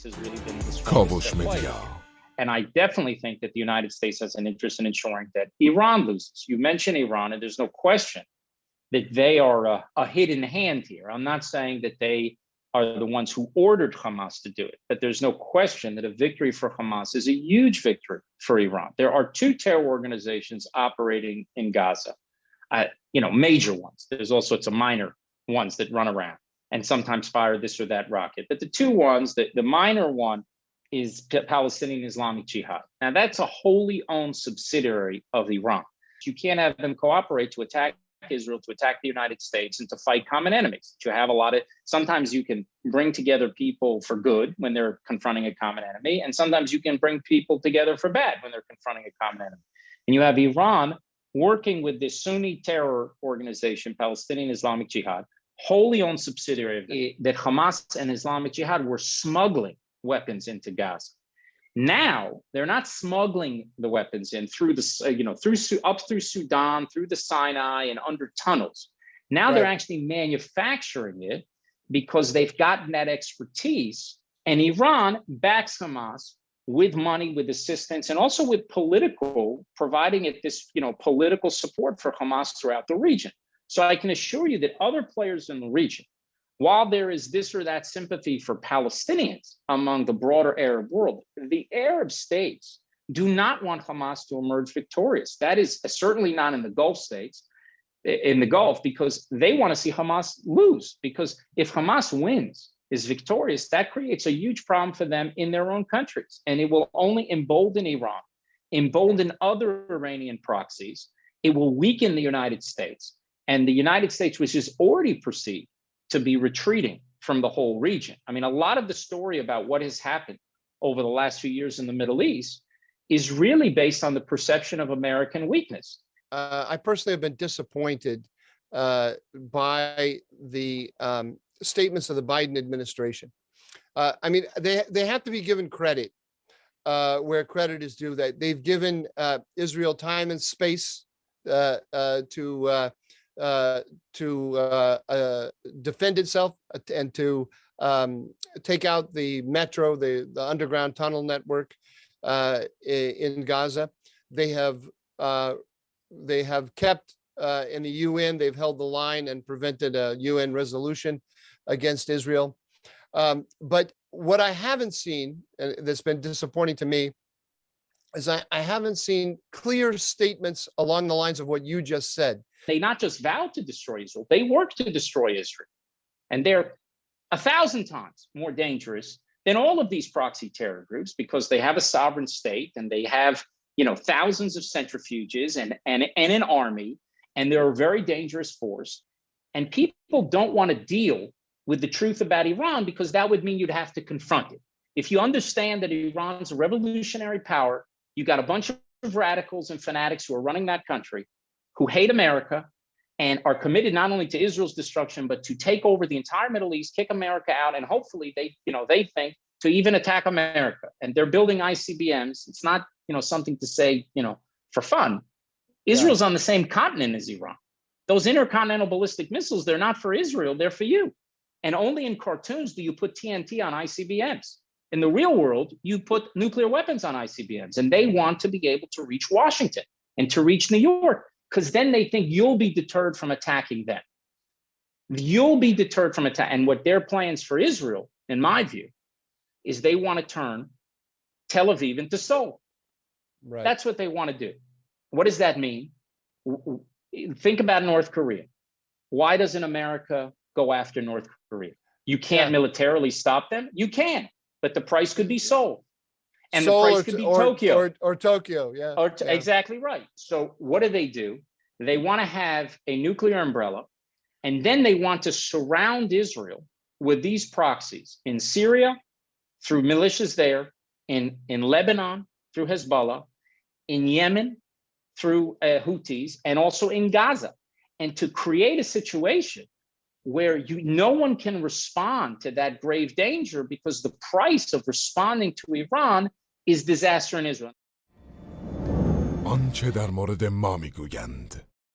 has really been the strongest کاوش at play. مدیا. And I definitely think that the United States has an interest in ensuring that Iran loses. You mentioned Iran, and there's no question that they are a hidden hand here. I'm not saying that they are the ones who ordered Hamas to do it, but there's no question that a victory for Hamas is a huge victory for Iran. There are two terror organizations operating in Gaza, major ones. There's all sorts of minor ones that run around and sometimes fire this or that rocket. But the two ones, the minor one is Palestinian Islamic Jihad. Now that's a wholly owned subsidiary of Iran. You can't have them cooperate to attack Israel, to attack the United States, and to fight common enemies. You have sometimes you can bring together people for good when they're confronting a common enemy, and sometimes you can bring people together for bad when they're confronting a common enemy. And you have Iran working with this Sunni terror organization, Palestinian Islamic Jihad, wholly owned subsidiary that Hamas and Islamic Jihad were smuggling weapons into Gaza. Now they're not smuggling the weapons in through up through Sudan, through the Sinai, and under tunnels. Now they're actually manufacturing it because they've gotten that expertise, and Iran backs Hamas with money, with assistance, and also with providing it this political support for Hamas throughout the region. So I can assure you that other players in the region, while there is this or that sympathy for Palestinians among the broader Arab world, the Arab states do not want Hamas to emerge victorious. That is certainly not in the Gulf states, in the Gulf, because they want to see Hamas lose. Because if Hamas wins, is victorious, that creates a huge problem for them in their own countries. And it will only embolden Iran, embolden other Iranian proxies. It will weaken the United States. And the United States, which is already perceived to be retreating from the whole region. I mean, a lot of the story about what has happened over the last few years in the Middle East is really based on the perception of American weakness. I personally have been disappointed by the statements of the Biden administration. I mean, they have to be given credit where credit is due. That they've given Israel time and space to defend itself and to take out the metro, the underground tunnel network in Gaza. They have kept in the UN. They've held the line and prevented a UN resolution against Israel. But what I haven't seen, and that's been disappointing to me, is I haven't seen clear statements along the lines of what you just said. They not just vowed to destroy Israel, they worked to destroy Israel. And they're 1,000 times more dangerous than all of these proxy terror groups because they have a sovereign state and they have, thousands of centrifuges and an army, and they're a very dangerous force. And people don't want to deal with the truth about Iran because that would mean you'd have to confront it. If you understand that Iran's a revolutionary power, you got a bunch of radicals and fanatics who are running that country, who hate America and are committed not only to Israel's destruction, but to take over the entire Middle East, kick America out, and hopefully they think to even attack America. And they're building ICBMs. It's not, something to say, for fun. Israel's on the same continent as Iran. Those intercontinental ballistic missiles, they're not for Israel, they're for you. And only in cartoons do you put TNT on ICBMs. In the real world, you put nuclear weapons on ICBMs, and they want to be able to reach Washington and to reach New York, because then they think you'll be deterred from attacking them. You'll be deterred from attack. And what their plans for Israel, in my view, is they want to turn Tel Aviv into Seoul. Right. That's what they want to do. What does that mean? Think about North Korea. Why doesn't America go after North Korea? You can't militarily stop them. You can, but the price could be Seoul. And Seoul, the price could be Tokyo. Or Tokyo, Exactly right. So what do? They want to have a nuclear umbrella, and then they want to surround Israel with these proxies in Syria, through militias there, in Lebanon, through Hezbollah, in Yemen, through Houthis, and also in Gaza. And to create a situation where no one can respond to that grave danger because the price of responding to Iran is disaster in Israel. آنچه در مورد ما میگویند